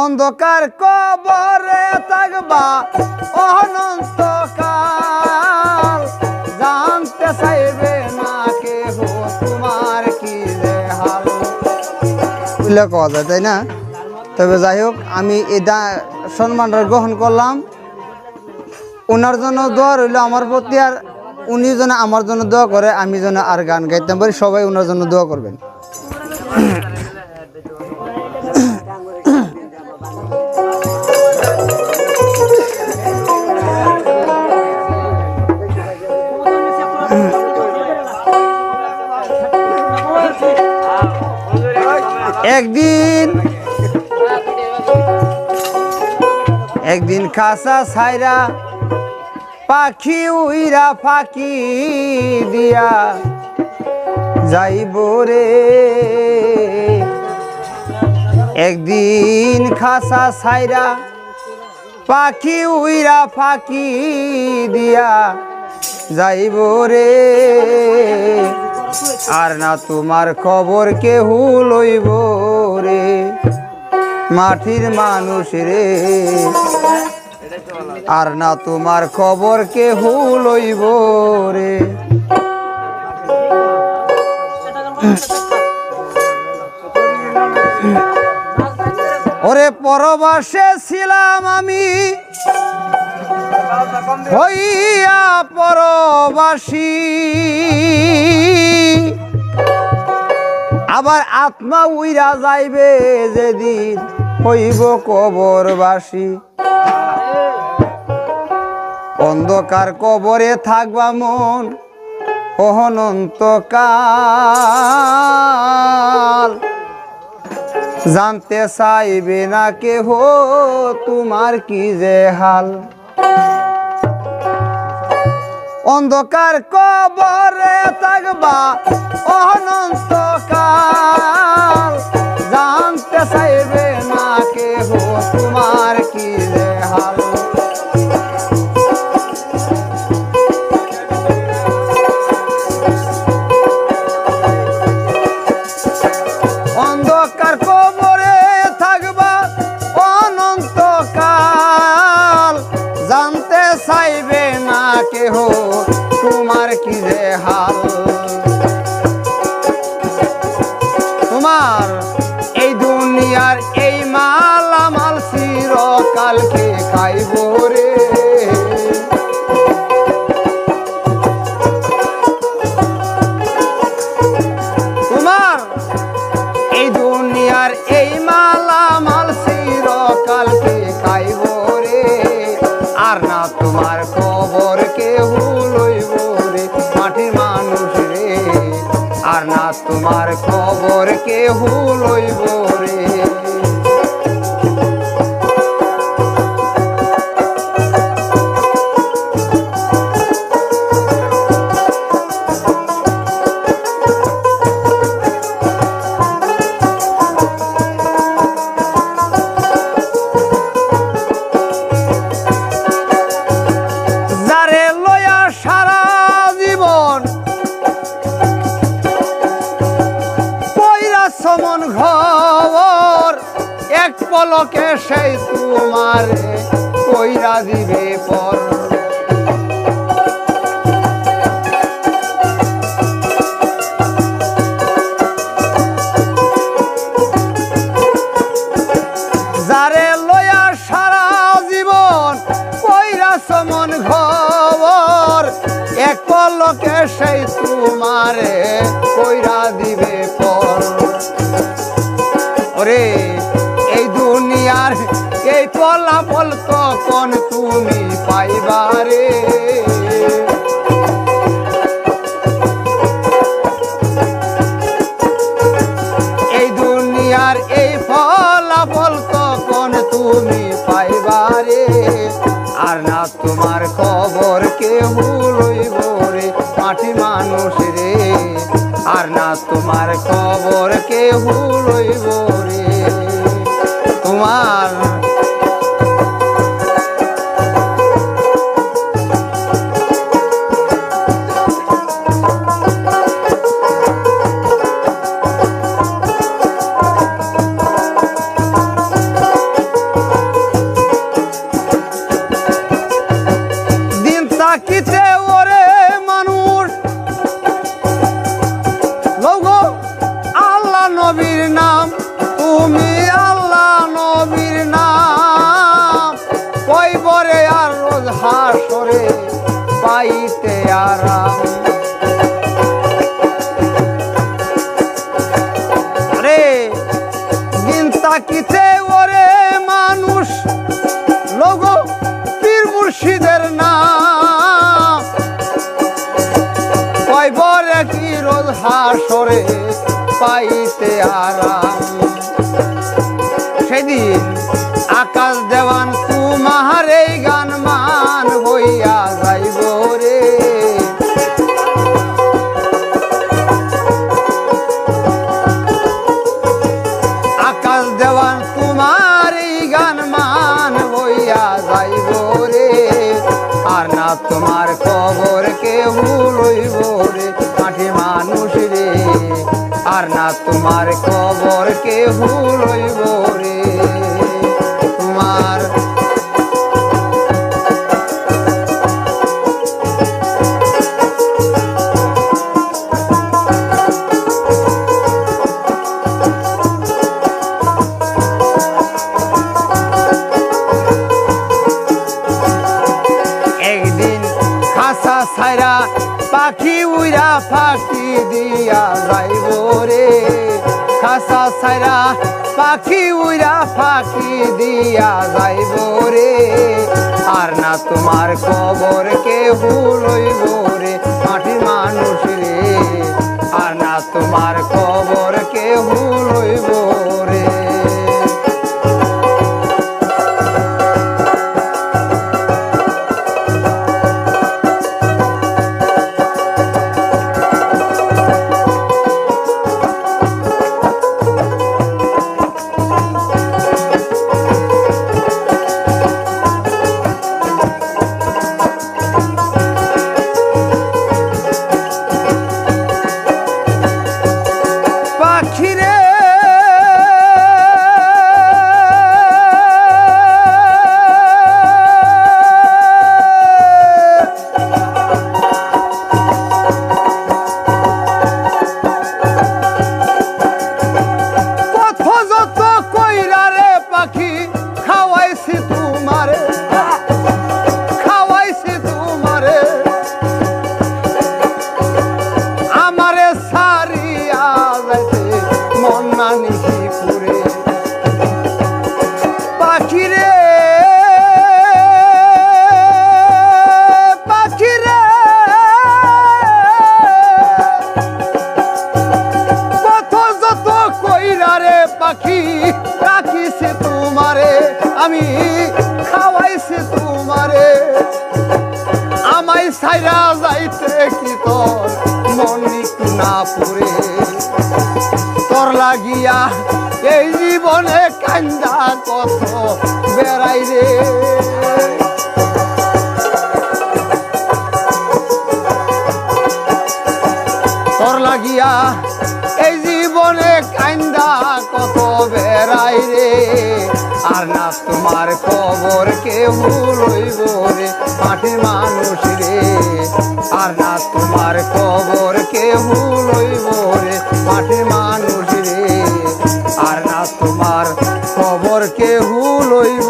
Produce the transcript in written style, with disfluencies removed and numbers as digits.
অন্ধকার কবরে থাকবা অনন্তকাল, জানতে চাইবে না কেহ তোমার কি যে হাল। বুঝলে কওয়া যায় তাই না? তবে যাই হোক, আমি এই সম্মানটা গ্রহণ করলাম। ওনার জন্য দোয়া রইল আমার প্রতি, আর উনি যেন আমার জন্য দোয়া করে, আমি যেন আর গান গাইতে পারি। সবাই ওনার জন্য দোয়া করবেন। একদিন খাসা ছাইরা পাখি উইরা ফাঁকি দিয়া যাইব রে। একদিন খাসা ছাইরা পাখি উইরা ফাঁকি দিয়া যাইব রে। আর না তোমার খবর কেহু লইব রে, মাটির মানুষ রে। আর না তোমার খবর কেহু লইব রে। ওরে পরবাসে ছিলাম আমি হইয়া পরবাসী, আবার আত্মা উইরা যাইবে যেদিন হইব কবরবাসী। অন্ধকার কবরে থাকবা মন অনন্তকাল, জানতে চাইবে না কেহ তোমার কি যে হাল। অন্ধকার কবরে থাকবা অনন্তকাল, জানতে চাইবে না কেহ তোমার কি যে হাল। অন্ধকার কবরে থাকবা অনন্তকাল, জানতে চাইবে না কেহ তোমার কি যে হাল। তোমার এই দুনিয়ার এই মালামাল চিরকালকে খাইব রে। তোমার এই দুনিয়ার এই মালামাল চিরকালকে খাইব রে। আর না তোমার খবর কেহু লইব রে, মাটির মানুষ রে। আর না তোমার খবর কেহু লইব রে। সমন ঘর এক পলকে সেই তোমারে কইরা দিবে পর। যারে লয়া সারা জীবন কইরা সমন ঘর এক পলকে সেই তোমারে কইরা দিবে পর। ওরে এই দুনিয়ার এই ফলাফল তখন তুমি পাইবারে। এই দুনিয়ার এই ফলাফল তখন তুমি পাইবারে। আর না তোমার খবর কেহু লইব রে, মাটি মানুষ রে। আর না তোমার খবর কেহু লইব রে। তোমার থাকিতে ওরে মানুষ লোগো পীর মুর্শিদের নাম কয়বরে কি রোজ হাসরে পাইতে আরাম সেদিন আকাশ দেওয়ান তোমার এই গান মান হইয়া যাইব রে আকাশ দেওয়ান তোমার এই গান মান হইয়া যাইব রে আর না তোমার খবর কেউ লইব রে মাটি মানুষ রে আর না তোমার খবর কেউ লইব রে তোমার একদিন খাসা ছাইরা পাখি উইরা ফাঁকি দিয়া যাইব রে খাসা ছাইরা পাখি উইরা ফাঁকি দিয়া যাইব রে আর না তোমার খবর কেউ লইব রে মাটির মানুষ রে আর না তোমার খবর কেউ লইব রে পাখি রাখিছে তোমারে আমি খাওয়াইছে তোমারে আমায় সাইরা যাইতে কি তোর মন না পুরে তোর লাগিয়া এই জীবনে কান্দা কত বেড়াই রে তোর লাগিয়া এই জীবনে কান্দা কত বেড়াই রে আর না তোমার খবর কেউ লইব রে মাটির মানুষ রে আর না তোমার খবর কেউ লইব রে মাটির মানুষ রে আর না তোমার খবর কেউ লইব